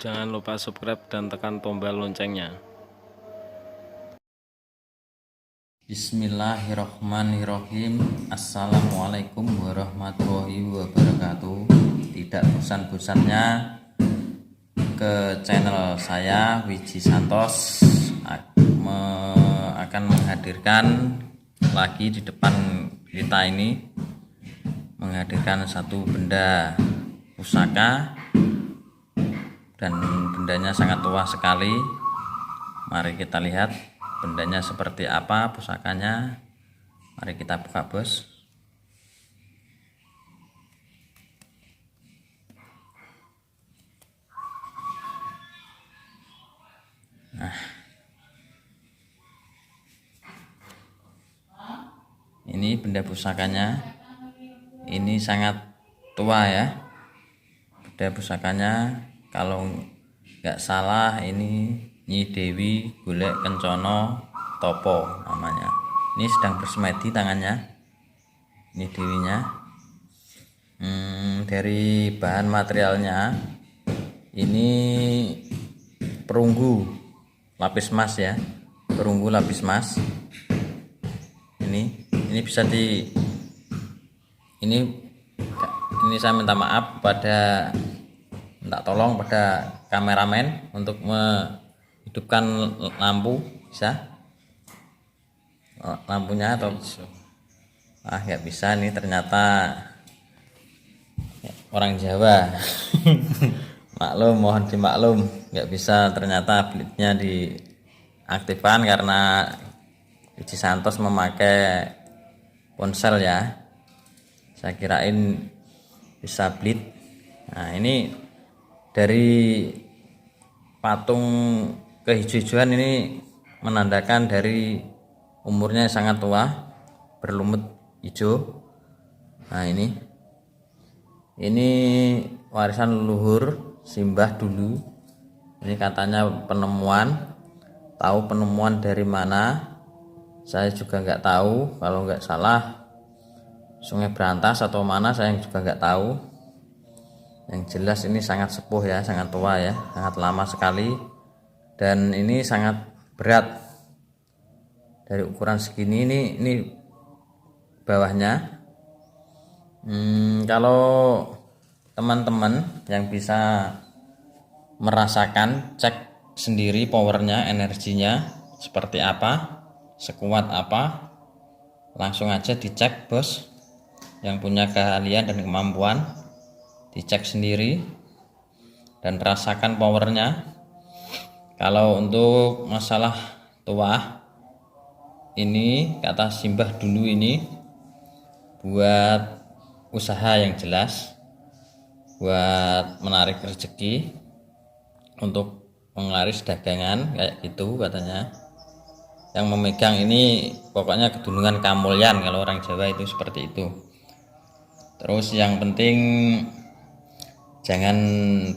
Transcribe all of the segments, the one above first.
Jangan lupa subscribe dan tekan tombol loncengnya. Bismillahirrohmanirrohim. Assalamualaikum warahmatullahi wabarakatuh. Tidak bosan-bosannya ke channel saya Wiji Santos akan menghadirkan lagi di depan kita ini, menghadirkan satu benda pusaka, dan bendanya sangat tua sekali. Mari kita lihat bendanya seperti apa, pusakanya. Mari kita buka, bos. Nah, ini benda pusakanya. Ini sangat tua ya, benda pusakanya. Kalau nggak salah ini Nyi Dewi Golek Kencono Topo namanya. Ini sedang bersemedi tangannya, ini Dewinya. Dari bahan materialnya ini perunggu lapis emas ya, perunggu lapis emas. Ini bisa ini saya minta maaf tolong pada kameramen untuk menghidupkan lampu, bisa lampunya atau nggak bisa. Nih ternyata orang Jawa. Maklum, mohon dimaklum, nggak bisa ternyata blitnya diaktifkan karena Wiji Santos memakai ponsel ya. Saya kirain bisa blit. Nah, ini dari patung kehijau-hijauan ini menandakan dari umurnya sangat tua, berlumut hijau. Nah, ini warisan leluhur simbah dulu. Ini katanya penemuan. Tahu penemuan dari mana? Saya juga nggak tahu. Kalau nggak salah Sungai Berantas atau mana, saya juga nggak tahu. Yang jelas ini sangat sepuh ya, sangat tua ya, sangat lama sekali. Dan ini sangat berat. Dari ukuran segini ini bawahnya. Kalau teman-teman yang bisa merasakan, cek sendiri powernya, energinya seperti apa, sekuat apa, langsung aja dicek, bos. Yang punya keahlian dan kemampuan, dicek sendiri dan rasakan powernya. Kalau untuk masalah tua, ini kata simbah dulu, ini buat usaha yang jelas, buat menarik rezeki, untuk penglaris dagangan kayak gitu katanya. Yang memegang ini pokoknya kedunungan Kamulyan, kalau orang Jawa itu seperti itu. Terus yang penting jangan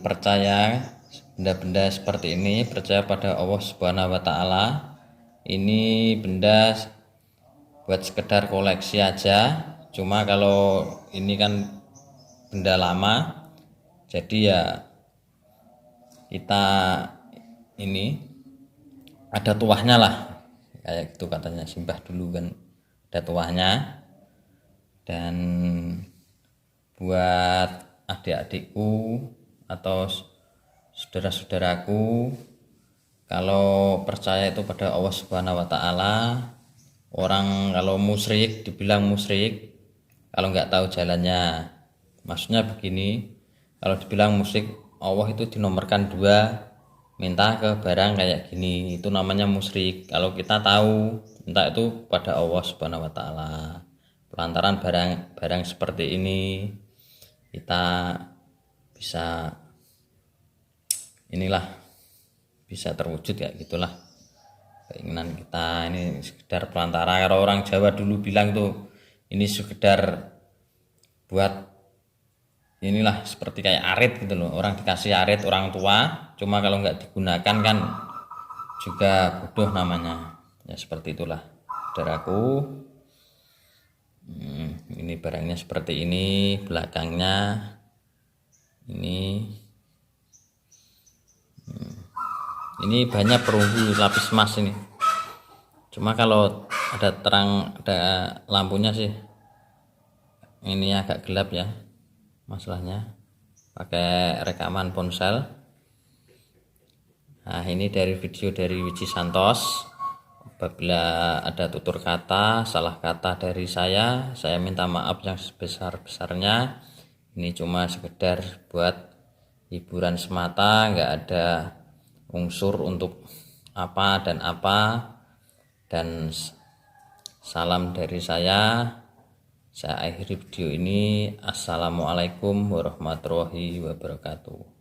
percaya benda-benda seperti ini, percaya pada Allah Subhanahu wa Ta'ala. Ini benda buat sekedar koleksi aja. Cuma kalau ini kan benda lama, jadi ya kita ini ada tuahnya lah, kayak gitu katanya simbah dulu kan, ada tuahnya. Dan buat adik-adikku atau saudara-saudaraku, kalau percaya itu pada Allah Subhanahu wa Ta'ala, orang kalau musyrik dibilang musyrik kalau nggak tahu jalannya. Maksudnya begini, kalau dibilang musyrik, Allah itu dinomorkan 2, minta ke barang kayak gini, itu namanya musyrik. Kalau kita tahu minta itu pada Allah Subhanahu wa Ta'ala, pelantaran barang seperti ini kita bisa bisa terwujud ya, gitulah keinginan kita. Ini sekedar pelantara. Kalau orang Jawa dulu bilang tuh ini sekedar buat seperti kayak arit gitu loh, orang dikasih arit orang tua, cuma kalau nggak digunakan kan juga bodoh namanya ya, seperti itulah saudaraku. Ini barangnya seperti ini, belakangnya ini Ini banyak perunggu lapis emas ini. Cuma kalau ada terang, ada lampunya sih ini agak gelap ya masalahnya, pakai rekaman ponsel. Nah, ini dari video dari Wiji Santos. Apabila ada tutur kata, salah kata dari saya minta maaf yang sebesar-besarnya. Ini cuma sekedar buat hiburan semata, nggak ada unsur untuk apa dan apa. Dan salam dari saya akhiri video ini. Assalamualaikum warahmatullahi wabarakatuh.